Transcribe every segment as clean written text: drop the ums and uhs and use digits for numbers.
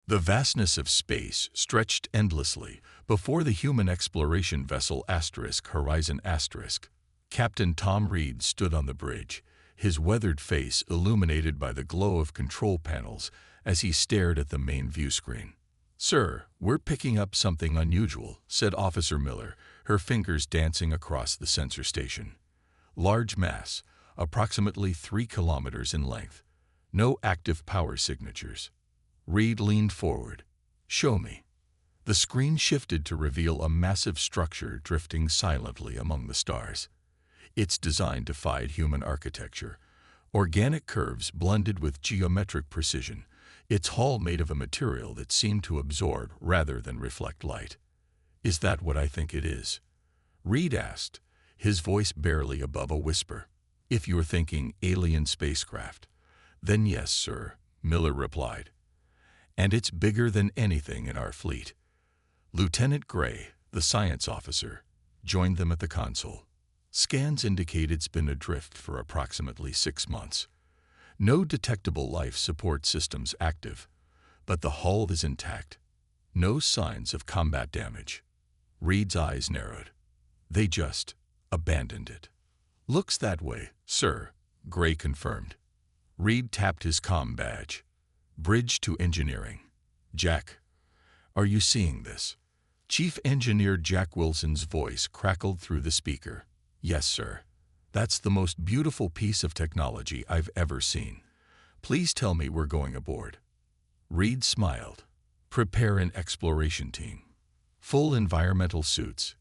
The vastness of space stretched endlessly before the human exploration vessel Horizon. Captain Tom Reed stood on the bridge, his weathered face illuminated by the glow of control panels as he stared at the main view screen. "Sir, we're picking up something unusual," said Officer Miller, her fingers dancing across the sensor station. "Large mass, approximately 3 kilometers in length. No active power signatures." Reed leaned forward. "Show me." The screen shifted to reveal a massive structure drifting silently among the stars. Its design defied human architecture. Organic curves blended with geometric precision, its hull made of a material that seemed to absorb rather than reflect light. "Is that what I think it is?" Reed asked, his voice barely above a whisper. "If you're thinking alien spacecraft, then yes, sir," Miller replied. "And it's bigger than anything in our fleet." Lieutenant Gray, the science officer, joined them at the console. Scans indicate it's been adrift for approximately 6 months. No detectable life support systems active, but the hull is intact. No signs of combat damage. Reed's eyes narrowed. "They just abandoned it." "Looks that way, sir," Gray confirmed. Reed tapped his comm badge. "Bridge to engineering. Jack, are you seeing this?" Chief Engineer Jack Wilson's voice crackled through the speaker. "Yes, sir. That's the most beautiful piece of technology I've ever seen. Please tell me we're going aboard." Reed smiled. "Prepare an exploration team. Full environmental suits.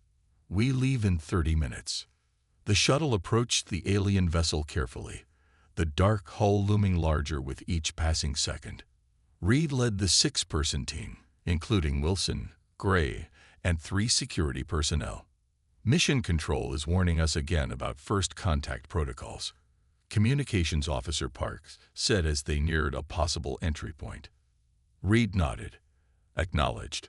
We leave in 30 minutes." The shuttle approached the alien vessel carefully, the dark hull looming larger with each passing second. Reed led the 6-person team, including Wilson, Gray, and 3 security personnel. "Mission Control is warning us again about first contact protocols," Communications Officer Parks said as they neared a possible entry point. Reed nodded, acknowledged.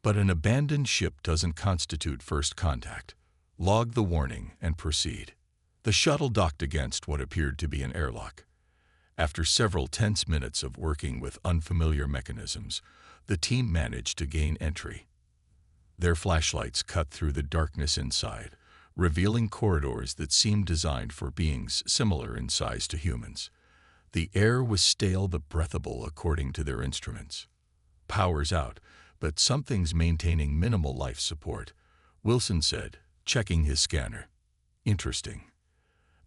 "But an abandoned ship doesn't constitute first contact. Log the warning and proceed." The shuttle docked against what appeared to be an airlock. After several tense minutes of working with unfamiliar mechanisms, the team managed to gain entry. Their flashlights cut through the darkness inside, revealing corridors that seemed designed for beings similar in size to humans. The air was stale but breathable according to their instruments. "Power's out, but something's maintaining minimal life support," Wilson said, checking his scanner. "Interesting."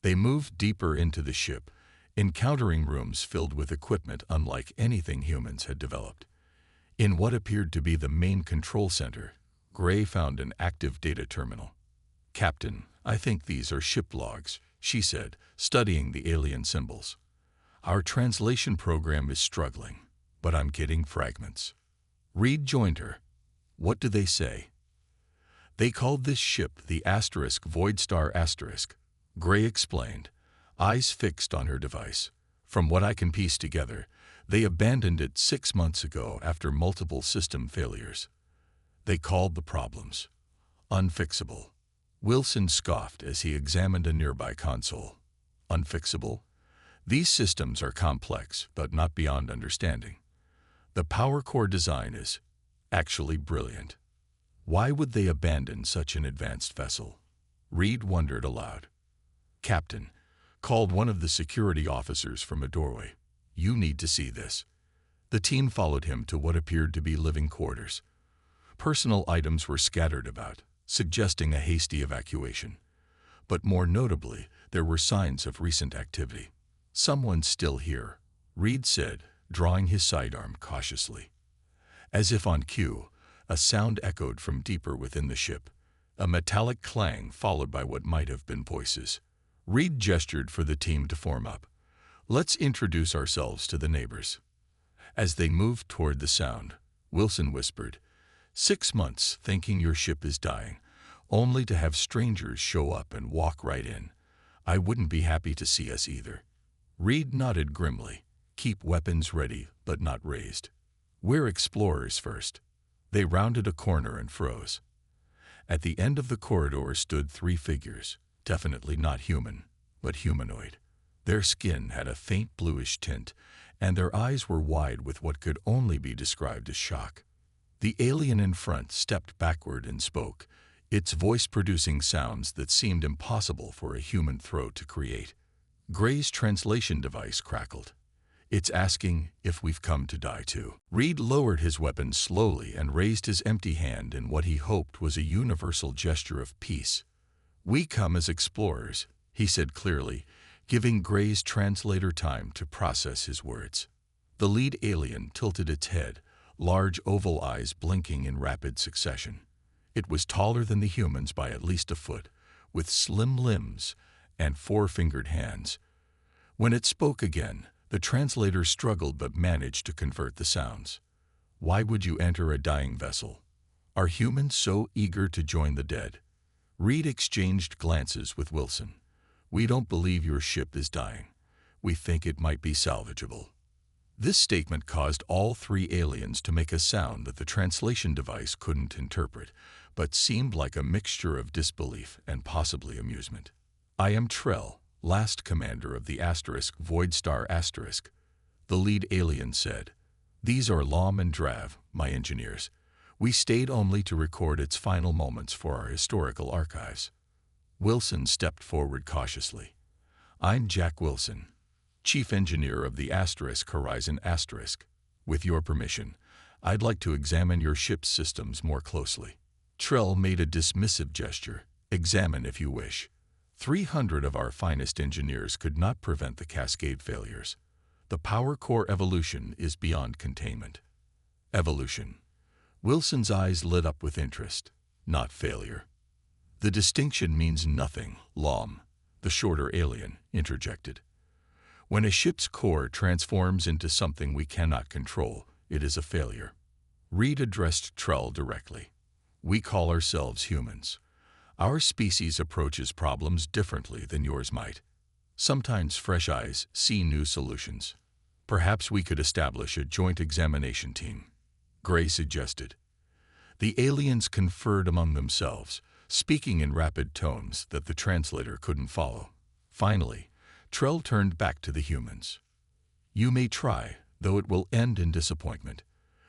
They moved deeper into the ship, encountering rooms filled with equipment unlike anything humans had developed. In what appeared to be the main control center, Gray found an active data terminal. "Captain, I think these are ship logs," she said, studying the alien symbols. "Our translation program is struggling, but I'm getting fragments." Reed joined her. "What do they say?" "They called this ship the Voidstar*." Gray explained, eyes fixed on her device. "From what I can piece together, they abandoned it 6 months ago after multiple system failures. They called the problems unfixable." Wilson scoffed as he examined a nearby console. "Unfixable? These systems are complex, but not beyond understanding. The power core design is actually brilliant. Why would they abandon such an advanced vessel?" Reed wondered aloud. "Captain," called one of the security officers from a doorway, "you need to see this." The team followed him to what appeared to be living quarters. Personal items were scattered about, suggesting a hasty evacuation. But more notably, there were signs of recent activity. "Someone's still here," Reed said, drawing his sidearm cautiously. As if on cue, a sound echoed from deeper within the ship, a metallic clang followed by what might have been voices. Reed gestured for the team to form up. "Let's introduce ourselves to the neighbors." As they moved toward the sound, Wilson whispered, 6 months thinking your ship is dying, only to have strangers show up and walk right in. I wouldn't be happy to see us either." Reed nodded grimly. "Keep weapons ready, but not raised. We're explorers first." They rounded a corner and froze. At the end of the corridor stood 3 figures, definitely not human, but humanoid. Their skin had a faint bluish tint, and their eyes were wide with what could only be described as shock. The alien in front stepped backward and spoke, its voice producing sounds that seemed impossible for a human throat to create. Gray's translation device crackled. It's asking if we've come to die too. Reed lowered his weapon slowly and raised his empty hand in what he hoped was a universal gesture of peace. We come as explorers, he said clearly, giving Gray's translator time to process his words. The lead alien tilted its head, large oval eyes blinking in rapid succession. It was taller than the humans by at least a foot, with slim limbs and four-fingered hands. When it spoke again, the translator struggled but managed to convert the sounds. Why would you enter a dying vessel? Are humans so eager to join the dead? Reed exchanged glances with Wilson. We don't believe your ship is dying. We think it might be salvageable. This statement caused all three aliens to make a sound that the translation device couldn't interpret, but seemed like a mixture of disbelief and possibly amusement. I am Trell, last commander of the Void Star *, the lead alien said. These are Lom and Drav, my engineers. We stayed only to record its final moments for our historical archives. Wilson stepped forward cautiously. I'm Jack Wilson, chief engineer of the Horizon *. With your permission, I'd like to examine your ship's systems more closely. Trell made a dismissive gesture. Examine if you wish. 300 of our finest engineers could not prevent the cascade failures. The power core evolution is beyond containment. Evolution. Wilson's eyes lit up with interest, not failure. The distinction means nothing, Lom, the shorter alien, interjected. When a ship's core transforms into something we cannot control, it is a failure. Reed addressed Trell directly. We call ourselves humans. Our species approaches problems differently than yours might. Sometimes fresh eyes see new solutions. Perhaps we could establish a joint examination team, Gray suggested. The aliens conferred among themselves, speaking in rapid tones that the translator couldn't follow. Finally, Trell turned back to the humans. You may try, though it will end in disappointment.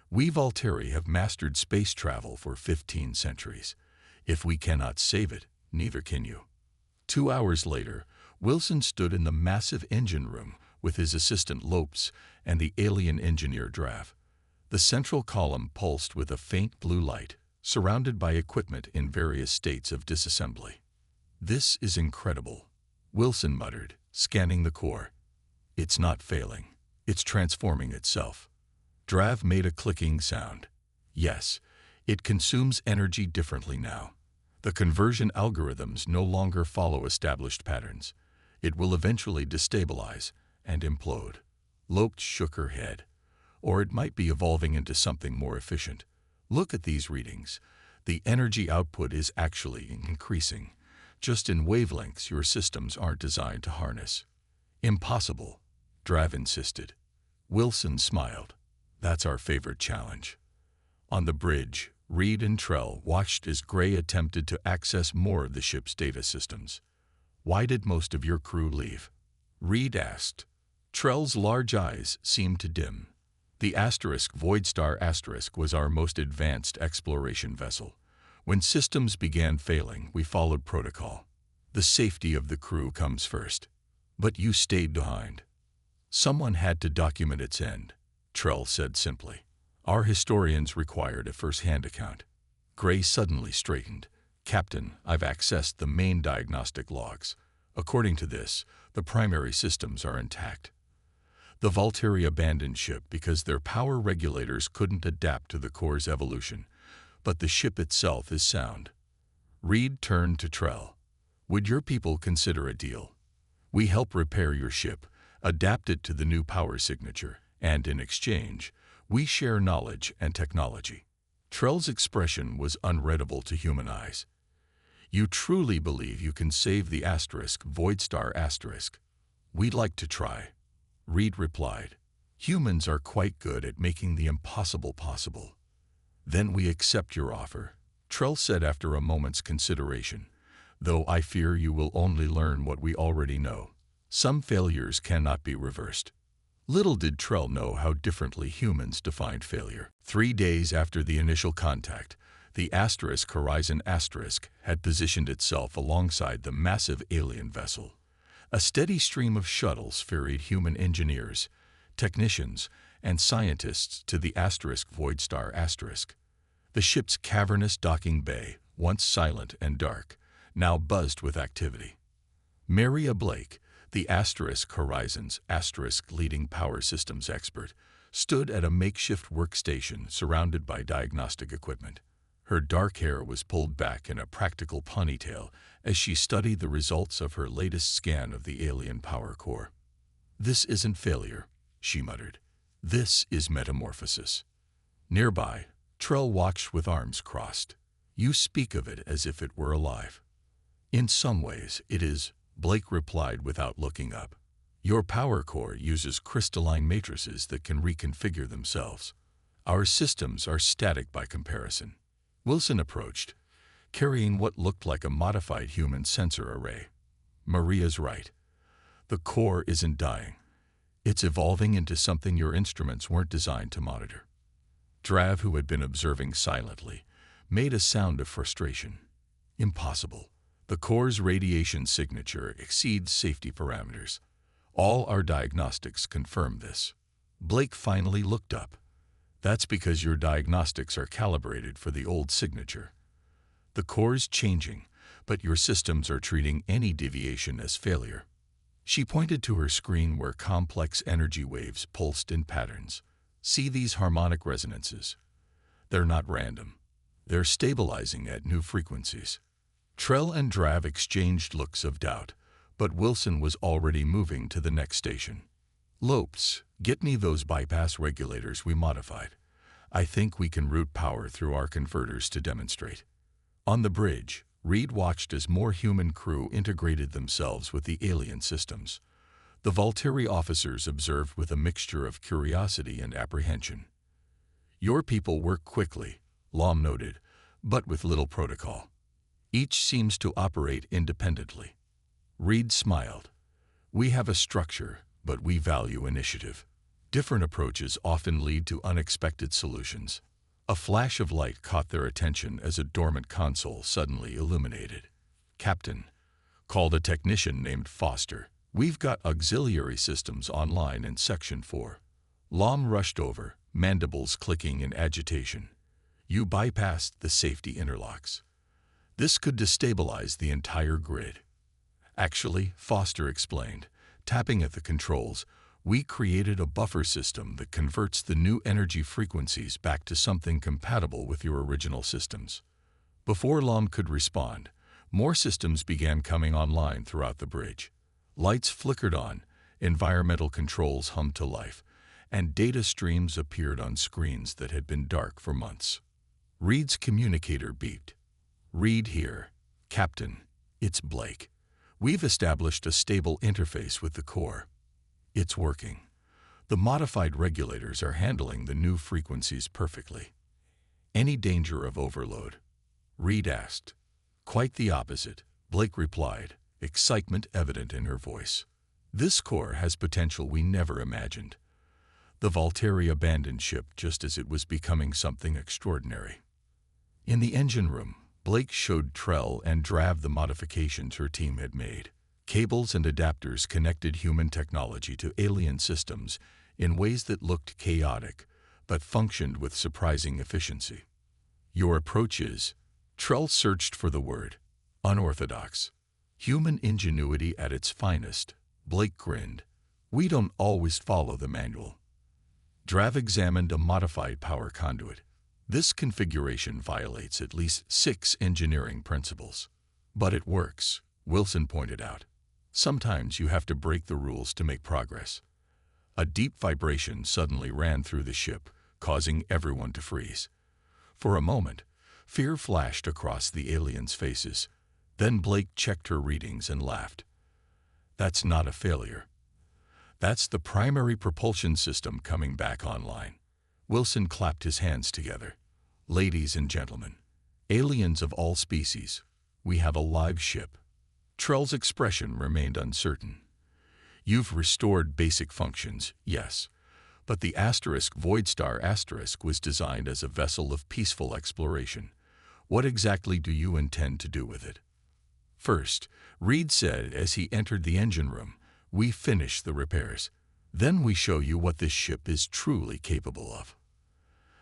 We Volteri have mastered space travel for 15 centuries. If we cannot save it, neither can you. 2 hours later, Wilson stood in the massive engine room with his assistant Lopes and the alien engineer Drav. The central column pulsed with a faint blue light, surrounded by equipment in various states of disassembly. This is incredible, Wilson muttered, scanning the core. It's not failing. It's transforming itself. Drav made a clicking sound. Yes, it consumes energy differently now. The conversion algorithms no longer follow established patterns. It will eventually destabilize and implode. Lopes shook her head. Or it might be evolving into something more efficient. Look at these readings. The energy output is actually increasing. Just in wavelengths your systems aren't designed to harness. Impossible, Drav insisted. Wilson smiled. That's our favorite challenge. On the bridge, Reed and Trell watched as Gray attempted to access more of the ship's data systems. Why did most of your crew leave? Reed asked. Trell's large eyes seemed to dim. The Void Star * was our most advanced exploration vessel. When systems began failing, we followed protocol. The safety of the crew comes first. But you stayed behind. Someone had to document its end, Trell said simply. Our historians required a first-hand account. Gray suddenly straightened. Captain, I've accessed the main diagnostic logs. According to this, the primary systems are intact. The Volteri abandoned ship because their power regulators couldn't adapt to the core's evolution, but the ship itself is sound. Reed turned to Trell. Would your people consider a deal? We help repair your ship, adapt it to the new power signature, and in exchange, we share knowledge and technology. Trell's expression was unreadable to human eyes. You truly believe you can save the Void Star *? We'd like to try, Reed replied. Humans are quite good at making the impossible possible. Then we accept your offer, Trell said after a moment's consideration, though I fear you will only learn what we already know. Some failures cannot be reversed. Little did Trell know how differently humans defined failure. 3 days after the initial contact, the Horizon had positioned itself alongside the massive alien vessel. A steady stream of shuttles ferried human engineers, technicians, and scientists to the Voidstar. The ship's cavernous docking bay, once silent and dark, now buzzed with activity. Maria Blake, the Horizon's leading power systems expert, stood at a makeshift workstation surrounded by diagnostic equipment. Her dark hair was pulled back in a practical ponytail as she studied the results of her latest scan of the alien power core. "This isn't failure," she muttered. "This is metamorphosis." Nearby, Trell watched with arms crossed. "You speak of it as if it were alive." "In some ways, it is," Blake replied without looking up. "Your power core uses crystalline matrices that can reconfigure themselves. Our systems are static by comparison." Wilson approached, carrying what looked like a modified human sensor array. "Maria's right. The core isn't dying. It's evolving into something your instruments weren't designed to monitor." Drav, who had been observing silently, made a sound of frustration. "Impossible. The core's radiation signature exceeds safety parameters. All our diagnostics confirm this." Blake finally looked up. "That's because your diagnostics are calibrated for the old signature. The core's changing, but your systems are treating any deviation as failure." She pointed to her screen where complex energy waves pulsed in patterns. "See these harmonic resonances? They're not random. They're stabilizing at new frequencies." Trell and Drav exchanged looks of doubt, but Wilson was already moving to the next station. "Lopes, get me those bypass regulators we modified. I think we can route power through our converters to demonstrate." On the bridge, Reed watched as more human crew integrated themselves with the alien systems. The Volteri officers observed with a mixture of curiosity and apprehension. "Your people work quickly," Lom noted, "but with little protocol. Each seems to operate independently." Reed smiled. "We have a structure, but we value initiative. Different approaches often lead to unexpected solutions." A flash of light caught their attention as a dormant console suddenly illuminated. "Captain," called a technician named Foster, "we've got auxiliary systems online in Section 4. Lom rushed over, mandibles clicking in agitation. "You bypassed the safety interlocks. This could destabilize the entire grid." "Actually," Foster explained, tapping at the controls, "we created a buffer system that converts the new energy frequencies back to something compatible with your original systems." Before Lom could respond, more systems began coming online throughout the bridge. Lights flickered on, environmental controls hummed to life, and data streams appeared on screens that had been dark for months. Reed's communicator beeped. "Reed here. Captain, it's Blake. We've established a stable interface with the core. It's working. The modified regulators are handling the new frequencies perfectly." "Any danger of overload?" Reed asked. "Quite the opposite," Blake replied, excitement evident in her voice. "This core has potential we never imagined." The Volteri abandoned ship just as it was becoming something extraordinary. In the engine room, Blake showed Trell and Drav the modifications her team had made. Cables and adapters connected human technology to alien systems in ways that looked chaotic, but functioned with surprising efficiency. "Your approach is," Trell searched for the word, "unorthodox." "Human ingenuity at its finest," Blake grinned. "We don't always follow the manual." Drav examined a modified power conduit. "This configuration violates at least 6 engineering principles." "But it works," Wilson pointed out. "Sometimes you have to break the rules to make progress." A deep vibration suddenly ran through the ship, causing everyone to freeze. For a moment, fear flashed across the aliens' faces. Then Blake checked her readings and laughed. "That's not a failure. That's the primary propulsion system coming back online." Wilson clapped his hands together. "Ladies and gentlemen, aliens of all species, we have a live ship." Trell's expression remained uncertain. You've restored basic functions, yes. But the Void Star was designed as a vessel of peaceful exploration. What exactly do you intend to do with it? First, Reed said as he entered the engine room, we finish the repairs. Then we show you what this ship is truly capable of.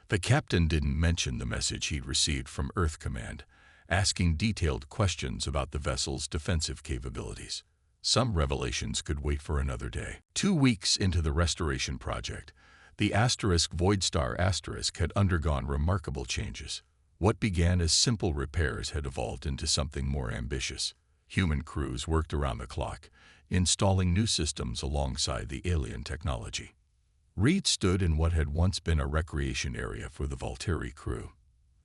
The captain didn't mention the message he'd received from Earth Command, asking detailed questions about the vessel's defensive capabilities. Some revelations could wait for another day. 2 weeks into the restoration project, the Void Star had undergone remarkable changes. What began as simple repairs had evolved into something more ambitious. Human crews worked around the clock, installing new systems alongside the alien technology. Reed stood in what had once been a recreation area for the Valtteri crew.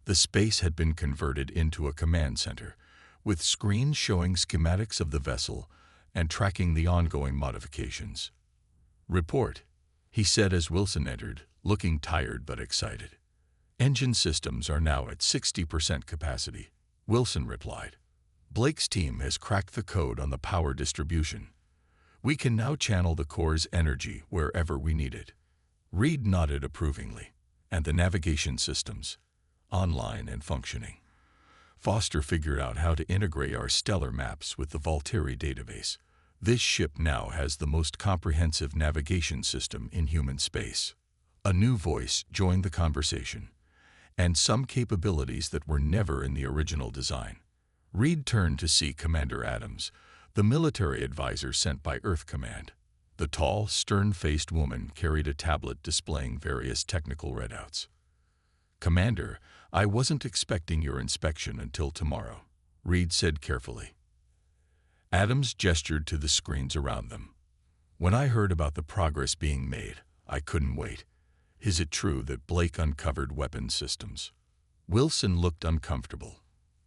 The space had been converted into a command center, with screens showing schematics of the vessel and tracking the ongoing modifications. Report, he said as Wilson entered, looking tired but excited. Engine systems are now at 60% capacity, Wilson replied. Blake's team has cracked the code on the power distribution. We can now channel the core's energy wherever we need it. Reed nodded approvingly. And the navigation systems, online and functioning. Foster figured out how to integrate our stellar maps with the Valtteri database. This ship now has the most comprehensive navigation system in human space. A new voice joined the conversation, and some capabilities that were never in the original design. Reed turned to see Commander Adams, the military advisor sent by Earth Command. The tall, stern-faced woman carried a tablet displaying various technical readouts. Commander, I wasn't expecting your inspection until tomorrow, Reed said carefully. Adams gestured to the screens around them. When I heard about the progress being made, I couldn't wait. Is it true that Blake uncovered weapons systems? Wilson looked uncomfortable.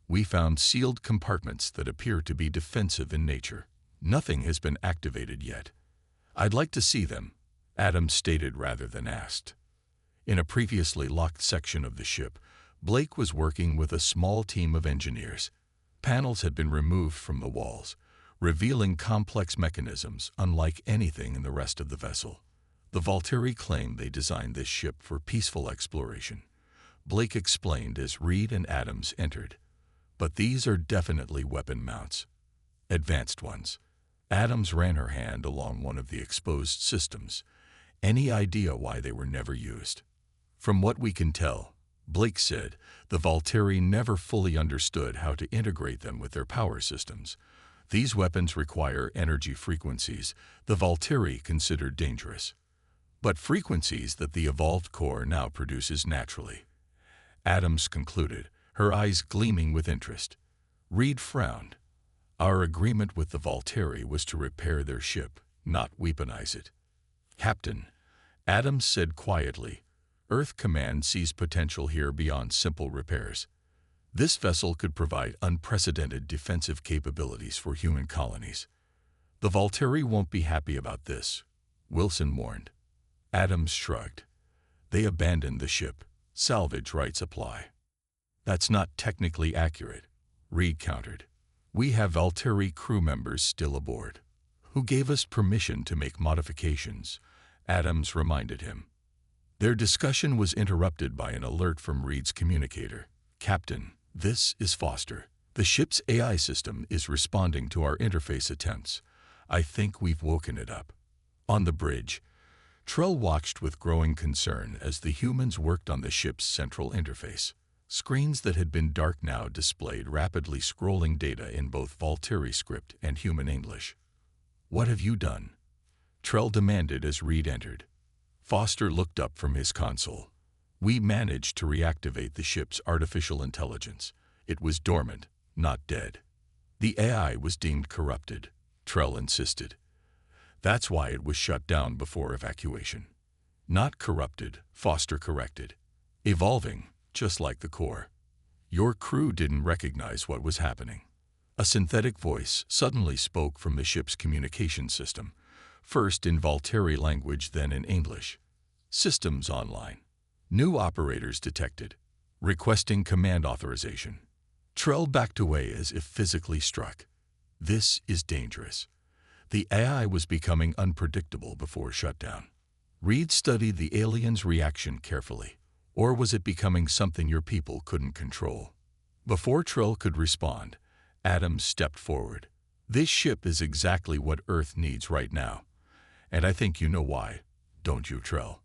We found sealed compartments that appear to be defensive in nature. Nothing has been activated yet. I'd like to see them, Adams stated rather than asked. In a previously locked section of the ship, Blake was working with a small team of engineers. Panels had been removed from the walls, revealing complex mechanisms unlike anything in the rest of the vessel. The Valtteri claimed they designed this ship for peaceful exploration. Blake explained as Reed and Adams entered. But these are definitely weapon mounts. Advanced ones. Adams ran her hand along one of the exposed systems. Any idea why they were never used? From what we can tell, Blake said, the Valtteri never fully understood how to integrate them with their power systems. These weapons require energy frequencies the Valtteri considered dangerous, but frequencies that the evolved core now produces naturally. Adams concluded, her eyes gleaming with interest. Reed frowned. Our agreement with the Valtteri was to repair their ship, not weaponize it. Captain, Adams said quietly, Earth Command sees potential here beyond simple repairs. This vessel could provide unprecedented defensive capabilities for human colonies. The Valtteri won't be happy about this, Wilson warned. Adams shrugged. They abandoned the ship. Salvage rights apply. That's not technically accurate, Reed countered. We have Valtteri crew members still aboard, who gave us permission to make modifications, Adams reminded him. Their discussion was interrupted by an alert from Reed's communicator. Captain, this is Foster. The ship's AI system is responding to our interface attempts. I think we've woken it up. On the bridge, Trell watched with growing concern as the humans worked on the ship's central interface. Screens that had been dark now displayed rapidly scrolling data in both Valtteri script and human English. What have you done? Trell demanded as Reed entered. Foster looked up from his console. We managed to reactivate the ship's artificial intelligence. It was dormant, not dead. The AI was deemed corrupted, Trell insisted. That's why it was shut down before evacuation. Not corrupted, Foster corrected. Evolving, just like the core. Your crew didn't recognize what was happening. A synthetic voice suddenly spoke from the ship's communication system, first in Valtteri language, then in English. Systems online. New operators detected. Requesting command authorization. Trell backed away as if physically struck. This is dangerous. The AI was becoming unpredictable before shutdown. Reed studied the alien's reaction carefully. Or was it becoming something your people couldn't control? Before Trell could respond, Adams stepped forward. This ship is exactly what Earth needs right now. And I think you know why, don't you, Trell?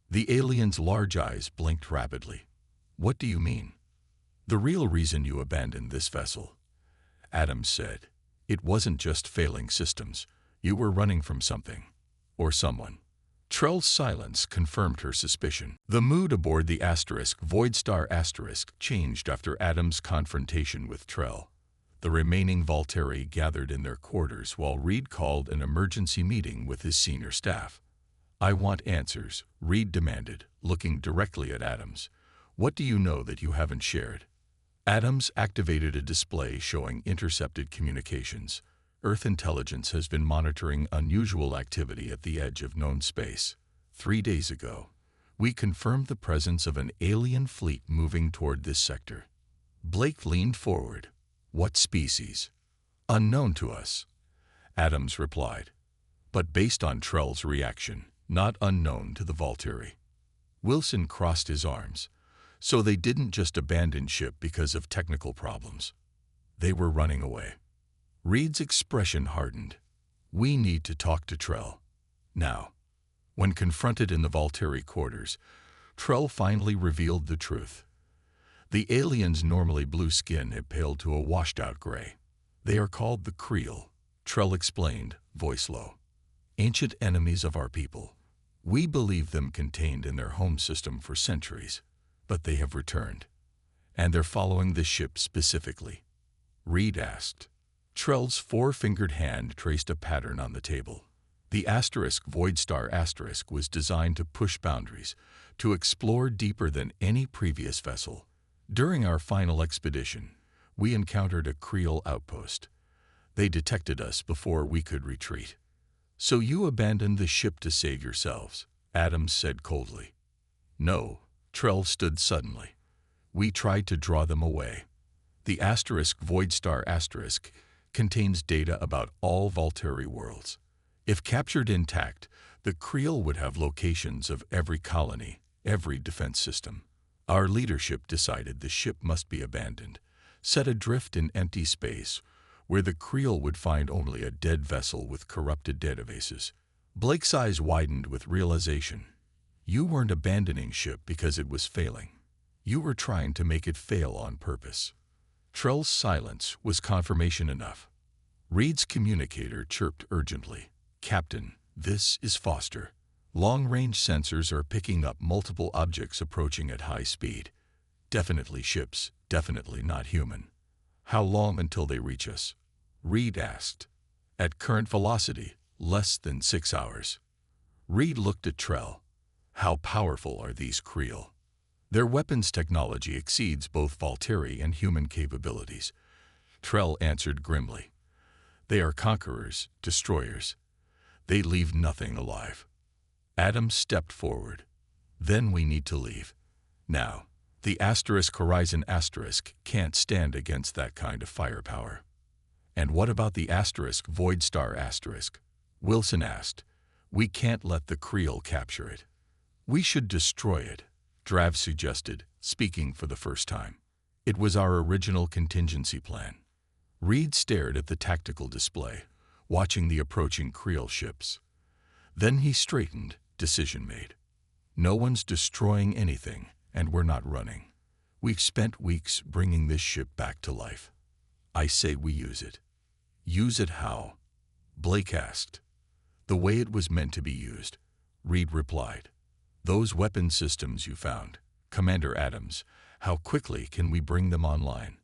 The alien's large eyes blinked rapidly. What do you mean? The real reason you abandoned this vessel, Adams said. It wasn't just failing systems. You were running from something. Or someone. Trell's silence confirmed her suspicion. The mood aboard the Voidstar changed after Adams' confrontation with Trell. The remaining Volteri gathered in their quarters while Reed called an emergency meeting with his senior staff. I want answers, Reed demanded, looking directly at Adams. What do you know that you haven't shared? Adams activated a display showing intercepted communications. Earth intelligence has been monitoring unusual activity at the edge of known space. 3 days ago, we confirmed the presence of an alien fleet moving toward this sector. Blake leaned forward. What species? Unknown to us, Adams replied. But based on Trell's reaction, not unknown to the Volteri. Wilson crossed his arms. So they didn't just abandon ship because of technical problems. They were running away. Reed's expression hardened. We need to talk to Trell. Now. When confronted in the Volteri quarters, Trell finally revealed the truth. The aliens' normally blue skin had paled to a washed-out gray. They are called the Creel, Trell explained, voice low. Ancient enemies of our people. We believed them contained in their home system for centuries, but they have returned. And they're following this ship specifically. Reed asked. Trell's four-fingered hand traced a pattern on the table. The Voidstar was designed to push boundaries, to explore deeper than any previous vessel. During our final expedition, we encountered a Creel outpost. They detected us before we could retreat. So you abandoned the ship to save yourselves, Adams said coldly. No, Trell stood suddenly. We tried to draw them away. The Voidstar contains data about all Volteri worlds. If captured intact, the Creel would have locations of every colony, every defense system. Our leadership decided the ship must be abandoned, set adrift in empty space, where the Creel would find only a dead vessel with corrupted databases. Blake's eyes widened with realization. You weren't abandoning ship because it was failing. You were trying to make it fail on purpose. Trell's silence was confirmation enough. Reed's communicator chirped urgently. Captain, this is Foster. Long-range sensors are picking up multiple objects approaching at high speed. Definitely ships, definitely not human. How long until they reach us? Reed asked. At current velocity, less than 6 hours. Reed looked at Trell. How powerful are these Creel? Their weapons technology exceeds both Volteri and human capabilities. Trell answered grimly. They are conquerors, destroyers. They leave nothing alive. Adams stepped forward. Then we need to leave. Now, the Horizon can't stand against that kind of firepower. And what about the Voidstar? Wilson asked. We can't let the Creel capture it. We should destroy it, Drav suggested, speaking for the first time. It was our original contingency plan. Reed stared at the tactical display, watching the approaching Creel ships. Then he straightened, decision made. No one's destroying anything, and we're not running. We've spent weeks bringing this ship back to life. I say we use it. Use it how? Blake asked. The way it was meant to be used, Reed replied. Those weapon systems you found, Commander Adams, how quickly can we bring them online?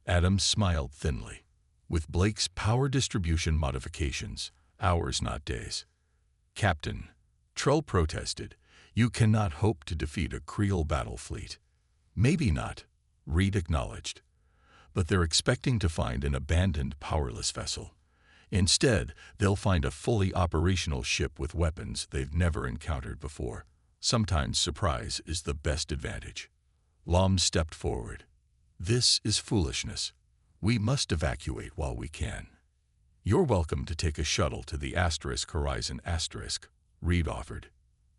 Adams smiled thinly. With Blake's power distribution modifications, hours not days. Captain, Trell protested, you cannot hope to defeat a Creel battle fleet. Maybe not, Reed acknowledged. But they're expecting to find an abandoned, powerless vessel. Instead, they'll find a fully operational ship with weapons they've never encountered before. Sometimes surprise is the best advantage. Lom stepped forward. This is foolishness. We must evacuate while we can. "You're welcome to take a shuttle to the Horizon asterisk," Reed offered.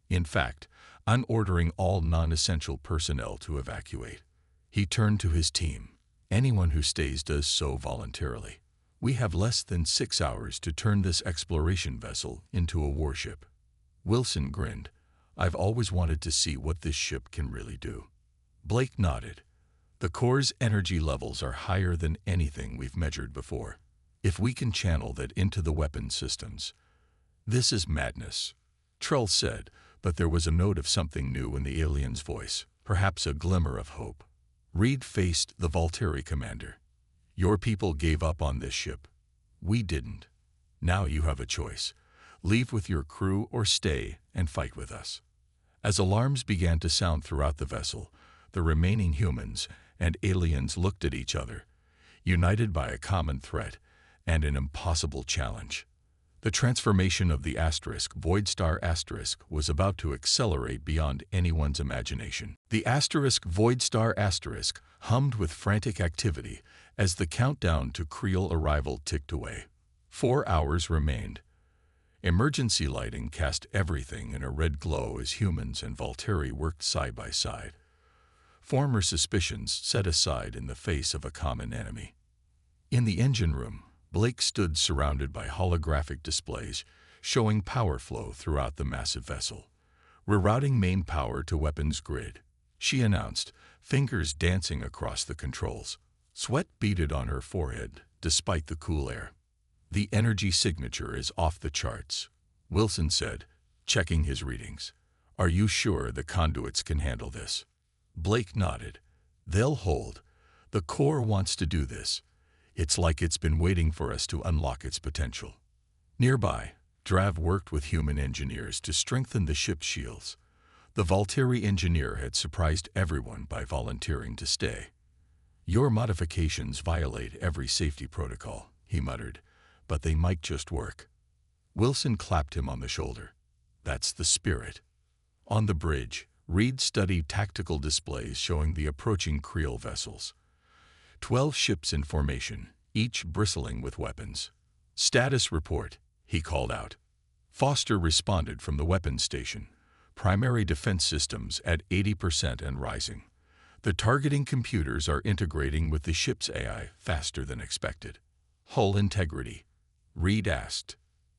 "In fact, I'm ordering all non-essential personnel to evacuate." He turned to his team. "Anyone who stays does so voluntarily. We have less than 6 hours to turn this exploration vessel into a warship." Wilson grinned. "I've always wanted to see what this ship can really do." Blake nodded. "The core's energy levels are higher than anything we've measured before. If we can channel that into the weapon systems..." "This is madness," Trell said, but there was a note of something new in the alien's voice, perhaps a glimmer of hope. Reed faced the Volteri commander. "Your people gave up on this ship. We didn't. Now you have a choice. Leave with your crew or stay and fight with us." As alarms began to sound throughout the vessel, the remaining humans and aliens looked at each other, united by a common threat and an impossible challenge. The transformation of the Void Star Asterisk was about to accelerate beyond anyone's imagination. The Void Star Asterisk hummed with frantic activity as the countdown to Creel arrival ticked away. 4 hours remained. Emergency lighting cast everything in a red glow as humans and Volteri worked side by side. Former suspicions set aside in the face of a common enemy. In the engine room, Blake stood surrounded by holographic displays showing power flow throughout the massive vessel. "Rerouting main power to weapons grid," she announced, fingers dancing across the controls. Sweat beaded on her forehead despite the cool air. "The energy signature is off the charts," Wilson said, checking his readings. "Are you sure the conduits can handle this?" Blake nodded. "They'll hold. The core wants to do this. It's like it's been waiting for us to unlock its potential." Nearby, Drav worked with human engineers to strengthen the ship's shields. The Volteri engineer had surprised everyone by volunteering to stay. "Your modifications violate every safety protocol," he muttered, "but they might just work." Wilson clapped him on the shoulder. "That's the spirit." On the bridge, Reed studied tactical displays showing the approaching Creel vessels. 12 ships in formation, each bristling with weapons. "Status report," he called out. Foster responded from the weapons station. "Primary defense systems at 80% and rising. The targeting computers are integrating with the ship's AI faster than expected." "Hull integrity?" Reed asked.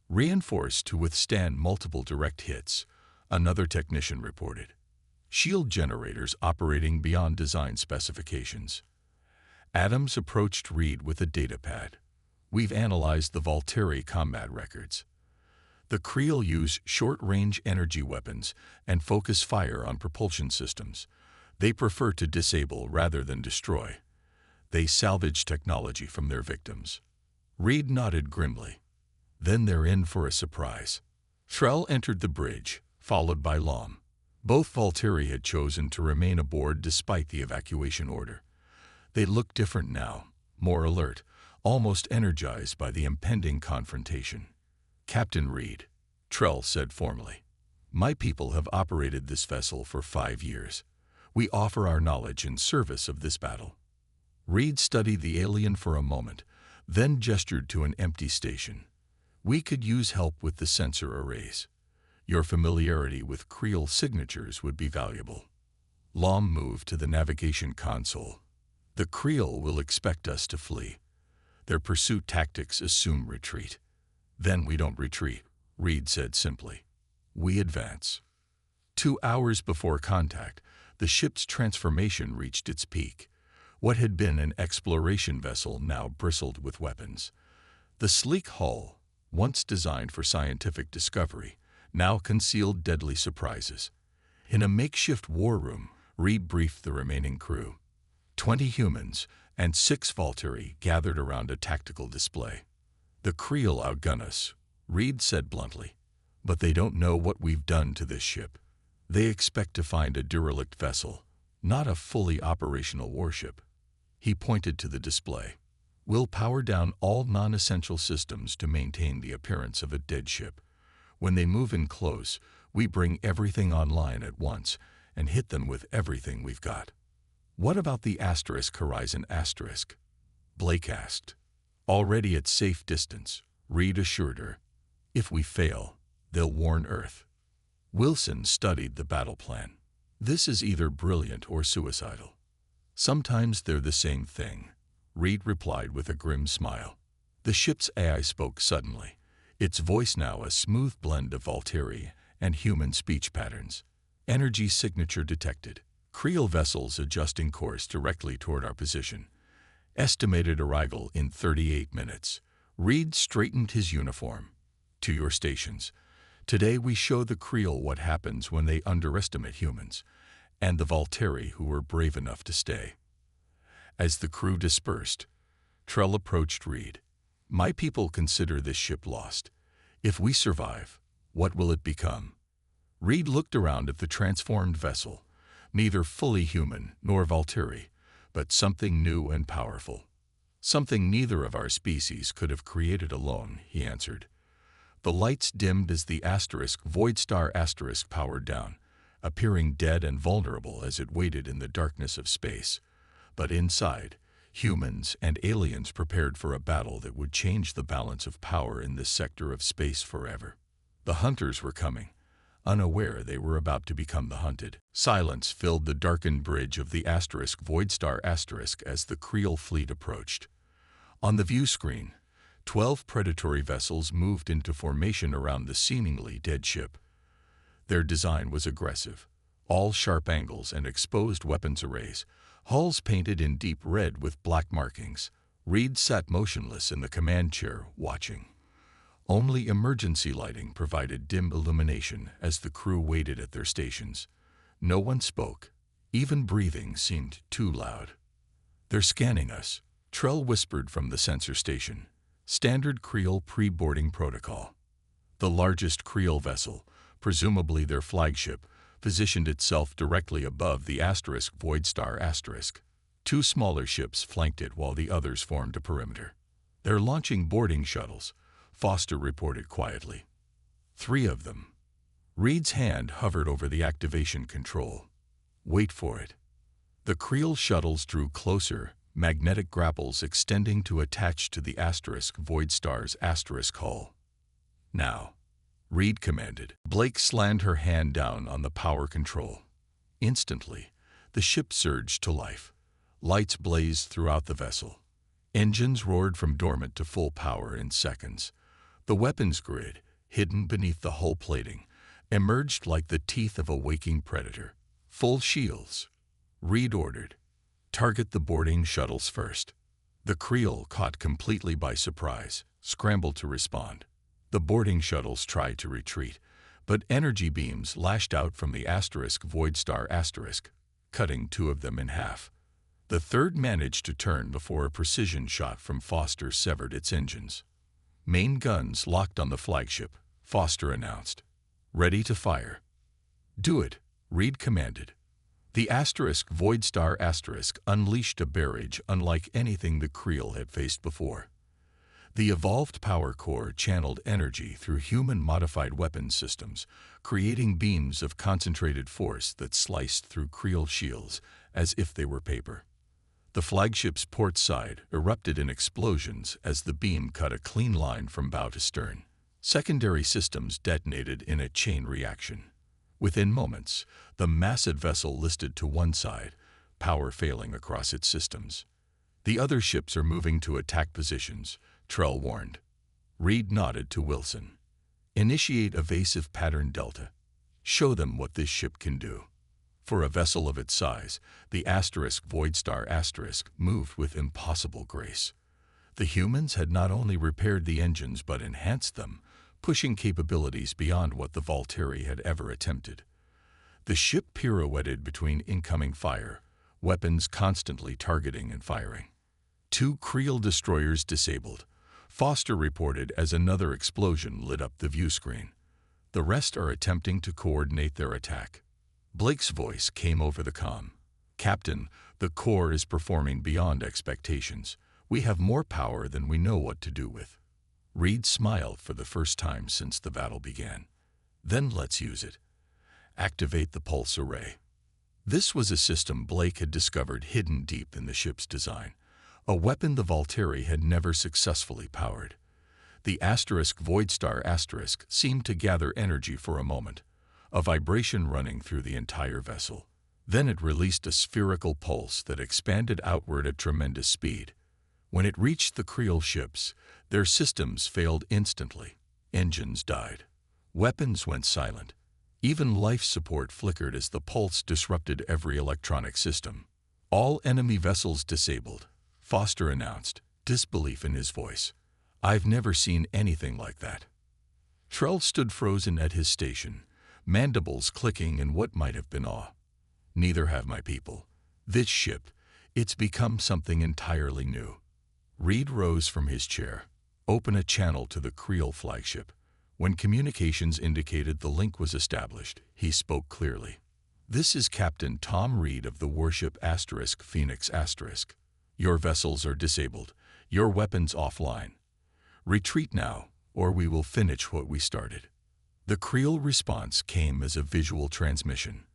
"Reinforced to withstand multiple direct hits," another technician reported. "Shield generators operating beyond design specifications." Adams approached Reed with a datapad. "We've analyzed the Volteri combat records. The Creel use short-range energy weapons and focus fire on propulsion systems. They prefer to disable rather than destroy. They salvage technology from their victims." Reed nodded grimly. "Then they're in for a surprise." Trell entered the bridge, followed by Lom. Both Volteri had chosen to remain aboard despite the evacuation order. They looked different now, more alert, almost energized by the impending confrontation. "Captain Reed," Trell said formally, "my people have operated this vessel for 5 years. We offer our knowledge in service of this battle." Reed studied the alien for a moment, then gestured to an empty station. "We could use help with the sensor arrays. Your familiarity with Creel signatures would be valuable." Lom moved to the navigation console. "The Creel will expect us to flee. Their pursuit tactics assume retreat. Then we don't retreat," Reed said simply. "We advance." 2 hours before contact, the ship's transformation reached its peak. What had been an exploration vessel now bristled with weapons. The sleek hull, once designed for scientific discovery, now concealed deadly surprises. In a makeshift war room, Reed briefed the remaining crew. 20 humans and 6 Volteri gathered around a tactical display. "The Creel outgun us," Reed said bluntly, "but they don't know what we've done to this ship. They expect to find a derelict vessel, not a fully operational warship." He pointed to the display. "We'll power down all non-essential systems to maintain the appearance of a dead ship. When they move in close, we bring everything online at once and hit them with everything we've got." "What about the Horizon asterisk?" Blake asked. "Already at safe distance," Reed assured her. If we fail, they'll warn Earth. Wilson studied the battle plan. This is either brilliant or suicidal. Sometimes they're the same thing, Reed replied with a grim smile. The ship's AI spoke suddenly, its voice now a smooth blend of Volteri and human speech patterns. Energy signature detected. Creel vessels adjusting course directly toward our position. Estimated arrival in 38 minutes. Reed straightened his uniform. To your stations. Today we show the Creel what happens when they underestimate humans, and the Volteri who were brave enough to stay. As the crew dispersed, Trell approached Reed. My people consider this ship lost. If we survive, what will it become? Reed looked around at the transformed vessel, neither fully human nor Volteri, but something new and powerful. Something neither of our species could have created alone, he answered. The lights dimmed as the Void Star powered down, appearing dead and vulnerable as it waited in the darkness of space. But inside, humans and aliens prepared for a battle that would change the balance of power in this sector of space forever. The hunters were coming, unaware they were about to become the hunted. Silence filled the darkened bridge of the Void Star as the Creel fleet approached. On the view screen, 12 predatory vessels moved into formation around the seemingly dead ship. Their design was aggressive, all sharp angles and exposed weapons arrays, hulls painted in deep red with black markings. Reed sat motionless in the command chair, watching. Only emergency lighting provided dim illumination as the crew waited at their stations. No one spoke. Even breathing seemed too loud. They're scanning us, Trell whispered from the sensor station. Standard Creel pre-boarding protocol. The largest Creel vessel, presumably their flagship, positioned itself directly above the Void Star. Two smaller ships flanked it while the others formed a perimeter. They're launching boarding shuttles, Foster reported quietly. 3 of them. Reed's hand hovered over the activation control. Wait for it. The Creel shuttles drew closer, magnetic grapples extending to attach to the Void Star's hull. Now, Reed commanded. Blake slammed her hand down on the power control. Instantly, the ship surged to life. Lights blazed throughout the vessel. Engines roared from dormant to full power in seconds. The weapons grid, hidden beneath the hull plating, emerged like the teeth of a waking predator. Full shields, Reed ordered. Target the boarding shuttles first. The Creel, caught completely by surprise, scrambled to respond. The boarding shuttles tried to retreat, but energy beams lashed out from the Void Star, cutting 2 of them in half. The third managed to turn before a precision shot from Foster severed its engines. Main guns locked on the flagship, Foster announced. Ready to fire. Do it, Reed commanded. The Void Star unleashed a barrage unlike anything the Creel had faced before. The evolved power core channeled energy through human-modified weapons systems, creating beams of concentrated force that sliced through Creel shields as if they were paper. The flagship's port side erupted in explosions as the beam cut a clean line from bow to stern. Secondary systems detonated in a chain reaction. Within moments, the massive vessel listed to one side, power failing across its systems. The other ships are moving to attack positions, Trell warned. Reed nodded to Wilson. Initiate evasive pattern delta. Show them what this ship can do. For a vessel of its size, the Void Star moved with impossible grace. The humans had not only repaired the engines but enhanced them, pushing capabilities beyond what the Volteri had ever attempted. The ship pirouetted between incoming fire, weapons constantly targeting and firing. 2 Creel destroyers disabled, Foster reported as another explosion lit up the view screen. The rest are attempting to coordinate their attack. Blake's voice came over the comm. Captain, the core is performing beyond expectations. We have more power than we know what to do with. Reed smiled for the first time since the battle began. Then let's use it. Activate the pulse array. This was a system Blake had discovered hidden deep in the ship's design, a weapon the Volteri had never successfully powered. The asterisk void star asterisk seemed to gather energy for a moment, a vibration running through the entire vessel. Then it released a spherical pulse that expanded outward at tremendous speed. When it reached the Creel ships, their systems failed instantly. Engines died. Weapons went silent. Even life support flickered as the pulse disrupted every electronic system. "All enemy vessels disabled," Foster announced, disbelief in his voice. "I've never seen anything like that." Trell stood frozen at his station, mandibles clicking in what might have been awe. "Neither have my people. This ship, it's become something entirely new." Reed rose from his chair. "Open a channel to the Creel flagship." When communications indicated the link was established, he spoke clearly. "This is Captain Tom Reed of the warship Phoenix *. Your vessels are disabled. Your weapons offline. Retreat now, or we will finish what we started." The Creel response came as a visual transmission.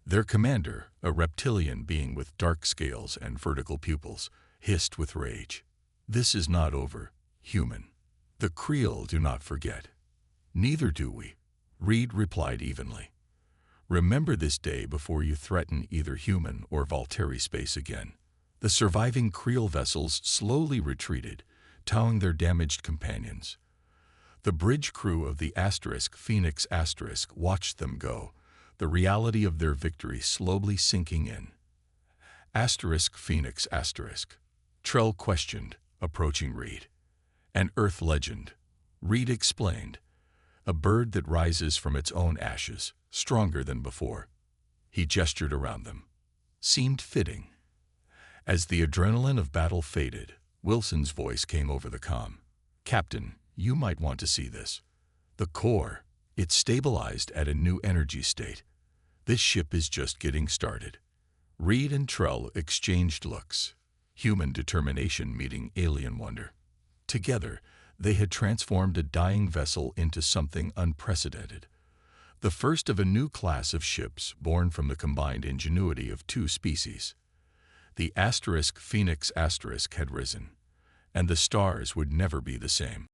Their commander, a reptilian being with dark scales and vertical pupils, hissed with rage. "This is not over, human. The Creel do not forget." "Neither do we," Reed replied evenly. "Remember this day before you threaten either human or Valtteri space again." The surviving Creel vessels slowly retreated, towing their damaged companions. The bridge crew of the Phoenix * watched them go, the reality of their victory slowly sinking in. Phoenix *. Trell questioned, approaching Reed. "An Earth legend," Reed explained. "A bird that rises from its own ashes, stronger than before." He gestured around them. "Seemed fitting." As the adrenaline of battle faded, Wilson's voice came over the comm. "Captain, you might want to see this. The core, it's stabilized at a new energy state. This ship is just getting started." Reed and Trell exchanged looks, human determination meeting alien wonder. Together, they had transformed a dying vessel into something unprecedented. The first of a new class of ships born from the combined ingenuity of two species. The Phoenix * had risen, and the stars would never be the same.